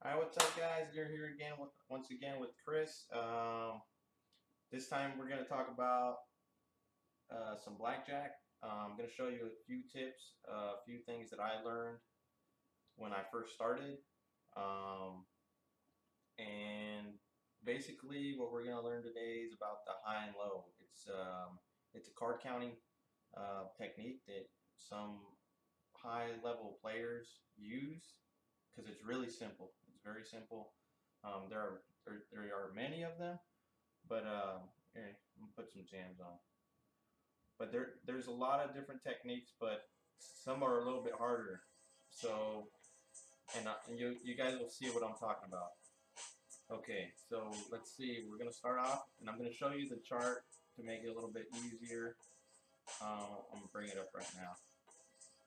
Alright, what's up guys? You're here again once again with Chris. This time we're going to talk about some blackjack. I'm going to show you a few tips, a few things that I learned when I first started. Um, and basically what we're going to learn today is about the high and low. It's a card counting technique that some high level players use because it's really simple. It's very simple. There are many of them, but here, I'm gonna put some jams on. But there's a lot of different techniques, but some are a little bit harder. So, and you guys will see what I'm talking about. Okay, so let's see. We're gonna start off, and I'm gonna show you the chart to make it a little bit easier. I'm gonna bring it up right now.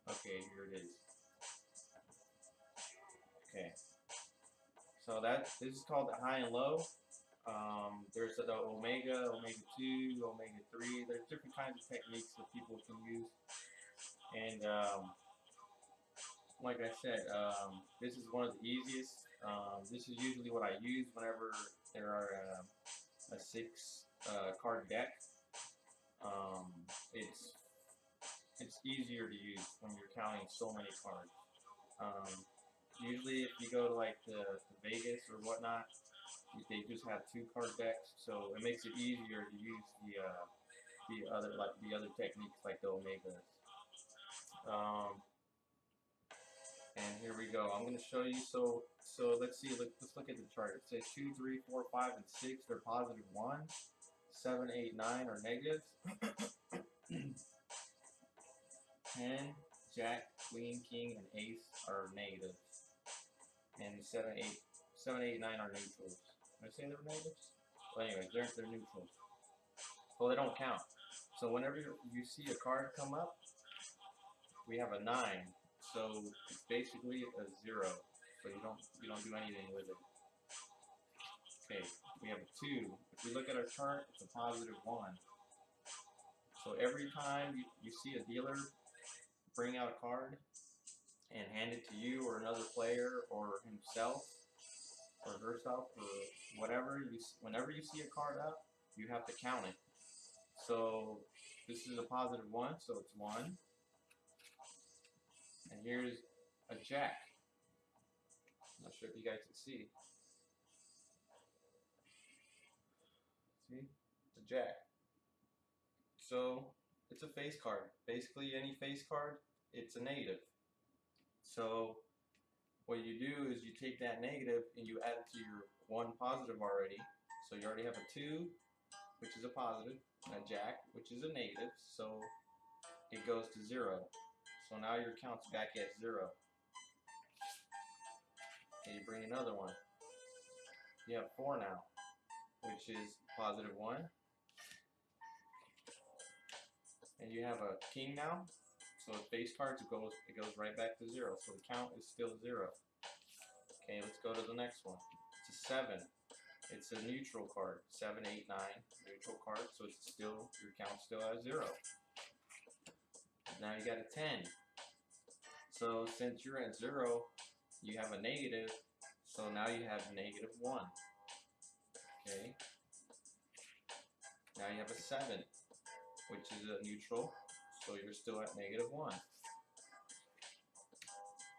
Okay, here it is. Okay, so this is called the high and low. There's the omega, omega 2, omega 3. There's different kinds of techniques that people can use. And like I said, this is one of the easiest. This is usually what I use whenever there are a 6 card deck. Um, it's it's easier to use when you're counting so many cards. Um, Usually, if you go to like to Vegas or whatnot, they just have 2 card decks, so it makes it easier to use the other techniques like the omegas. Um, and here we go. I'm going to show you. So let's see. Let's look at the chart. It says 2, 3, 4, 5, and 6. They're positive ones. 7, 8, 9 are negatives. 10, Jack, Queen, King, and Ace are negatives. And 7, 8, 9 are neutrals. Did I say they were negatives? Well, anyway, they're neutrals. Well, they don't count. So whenever you see a card come up, we have a 9. So it's basically a 0. So you don't do anything with it. Okay, we have a 2. If we look at our chart, it's a positive 1. So every time you see a dealer bring out a card and hand it to you or another player or himself or herself or whatever, whenever you see a card up, you have to count it. So this is a positive 1, so it's 1. And here's a jack. I'm not sure if you guys can see. See? It's a jack. So it's a face card. Basically any face card, it's a negative. So what you do is you take that negative and you add it to your 1 positive already. So you already have a 2, which is a positive, and a jack, which is a negative. So it goes to 0. So now your count's back at 0. And you bring another one. You have 4 now, which is positive 1. And you have a king now. So with face cards, it goes right back to 0. So the count is still 0. Okay, let's go to the next one. It's a 7. It's a neutral card. 7, 8, 9, neutral card. So it's still, your count still at 0. Now you got a 10. So since you're at 0, you have a negative. So now you have negative 1. Okay. Now you have a 7, which is a neutral. So you're still at negative 1.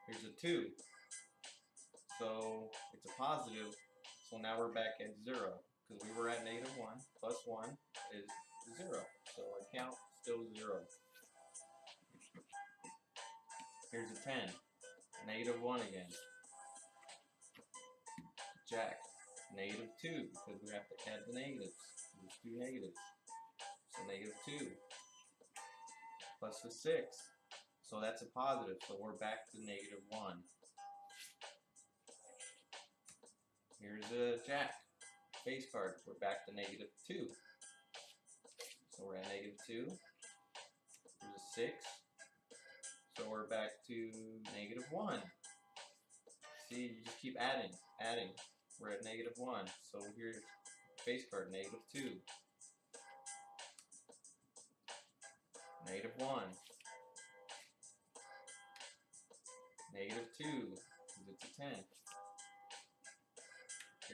Here's a 2. So it's a positive. So now we're back at 0. Because we were at negative 1. Plus 1 is 0. So our count is still 0. Here's a 10. Negative 1 again. Jack. Negative 2. Because we have to add the negatives. There's 2 negatives. So negative 2. Plus the 6. So that's a positive. So we're back to negative 1. Here's a jack. Face card. We're back to negative 2. So we're at negative 2. Here's a 6. So we're back to negative 1. See, you just keep adding. We're at negative 1. So here's face card, negative 2. Negative 1. Negative 2, because it's a 10.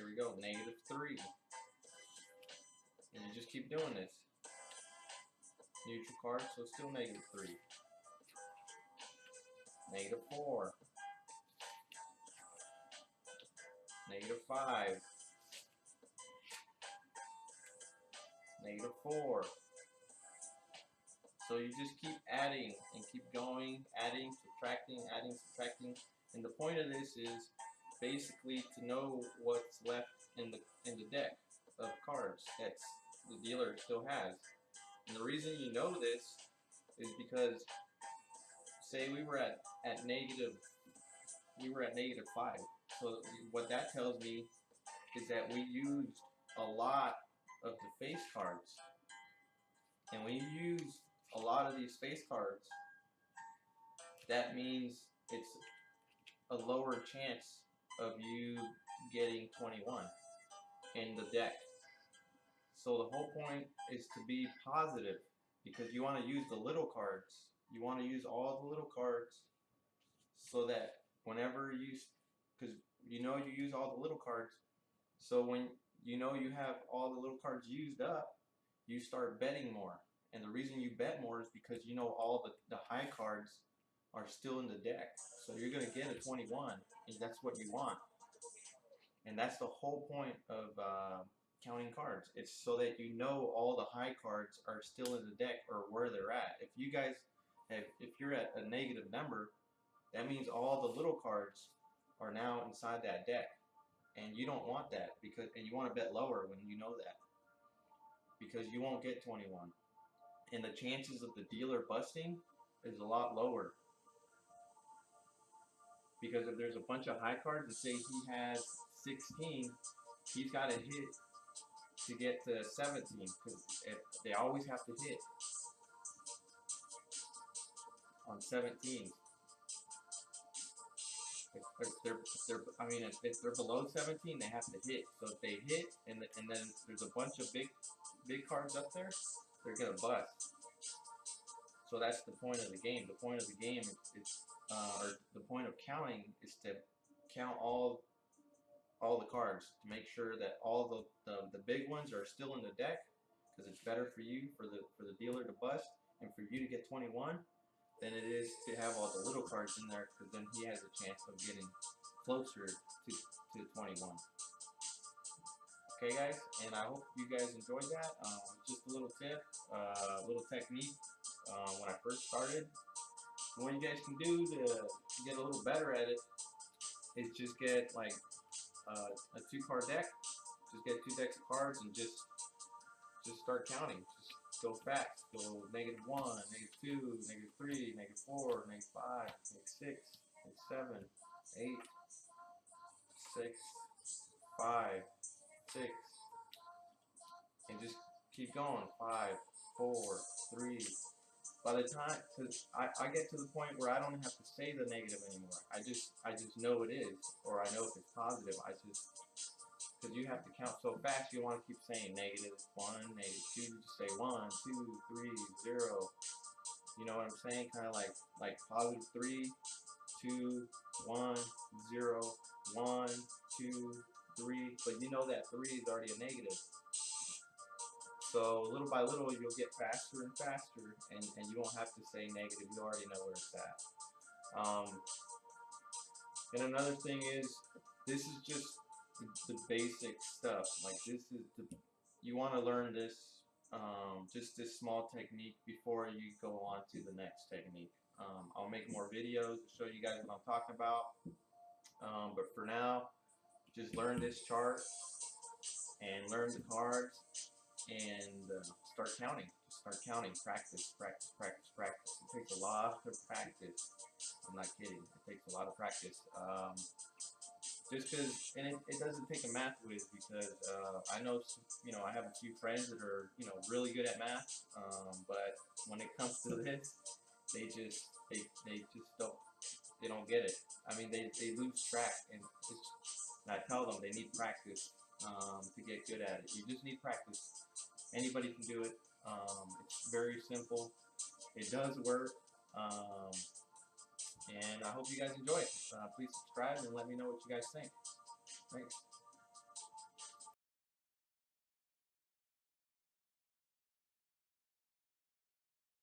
Here we go, -3. And you just keep doing this. Neutral card, so still -3. -4. -5. -4. So you just keep adding and keep going, adding, subtracting, adding, subtracting. And the point of this is basically to know what's left in the deck of cards that the dealer still has. And the reason you know this is because, say we were at -5. So what that tells me is that we used a lot of the face cards. And when you use a lot of these face cards, that means it's a lower chance of you getting 21 in the deck. So the whole point is to be positive, because you want to use the little cards. You want to use all the little cards so that whenever because you know you use all the little cards, so when you know you have all the little cards used up, you start betting more. And the reason you bet more is because you know all the high cards are still in the deck. So you're going to get a 21, and that's what you want. And that's the whole point of counting cards. It's so that you know all the high cards are still in the deck or where they're at. If you guys if you're at a negative number, that means all the little cards are now inside that deck. And you don't want that, and you want to bet lower when you know that, because you won't get 21. And the chances of the dealer busting is a lot lower. Because if there's a bunch of high cards, and say he has 16, he's got to hit to get to 17, because they always have to hit on 17. If they're below 17, they have to hit. So if they hit, and then there's a bunch of big cards up there, they're gonna bust. So that's the point of the game. The point of the game or the point of counting is to count all the cards to make sure that all the big ones are still in the deck, because it's better for you, for the dealer to bust, and for you to get 21 than it is to have all the little cards in there, because then he has a chance of getting closer to 21. Okay, guys, and I hope you guys enjoyed that. Just a little tip, a little technique when I first started. And what you guys can do to get a little better at it is just get like a 2-card deck. Just get 2 decks of cards and just start counting. Just go fast. Go -1, -2, -3, -4, -5, -6, -7, 8, 6, 5, 6, and just keep going. 5, 4, 3. By the time, because I get to the point where I don't have to say the negative anymore. I just know it is, or I know if it's positive. Because you have to count so fast, you want to keep saying -1, -2. Just say 1, 2, 3, 0. You know what I'm saying? Kind of like +3, 2, 1, 0, 1, 2, 3. But you know that 3 is already a negative. So little by little, you'll get faster and faster, and you won't have to say negative. You already know where it's at. And another thing is, this is just the basic stuff. Like you want to learn this, just this small technique before you go on to the next technique. I'll make more videos to show you guys what I'm talking about. But for now, just learn this chart and learn the cards. And start counting. Just start counting. Practice, practice, practice, practice. It takes a lot of practice. I'm not kidding. It takes a lot of practice. Just because, and it doesn't take a math whiz, because I know, I have a few friends that are, really good at math. But when it comes to this, they just don't get it. I mean, they lose track, and I tell them they need practice to get good at it. You just need practice. Anybody can do it. It's very simple. It does work. And I hope you guys enjoy it. Please subscribe and let me know what you guys think. Thanks.